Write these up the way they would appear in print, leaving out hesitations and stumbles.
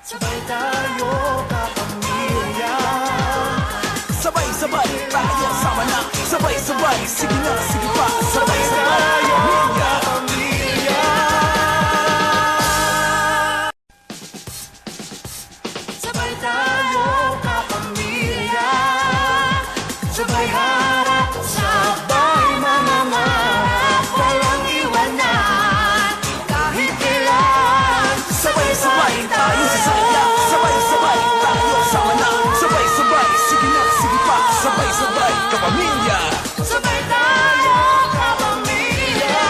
Sabay tayo kapamilya. Sabay-sabay tayo, sama na. Sabay-sabay, sige na, sige pa. Sabay-sabay kapamilya. Sabay tayo kapamilya. Sabay harap, sabay manangarap, walang iwanan kahit kailan. Sabay-sabay tayo sa saya. Sabay-sabay tayo, sama na. Sabay-sabay, sige na, sige pa. Sabay-sabay kapamilya. Sabay tayo kapamilya.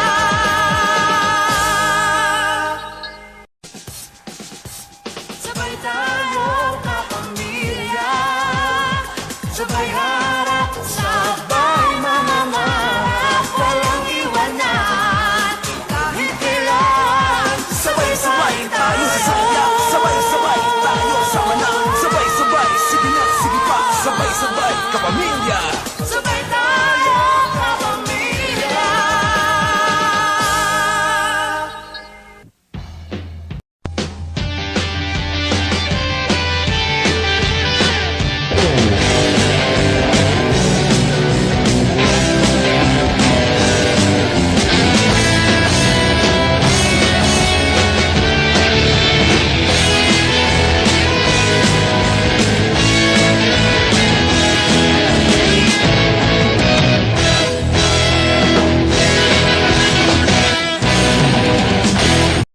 Sabay tayo kapamilya. Sabay harap, sabay manangarap, walang iwanan kahit kailan. Sabay-sabay tayo sa saya. Sabay-sabay tayo, sama na. Sabay-sabay, sige na, sige pa. Sabay-sabay kapamilya.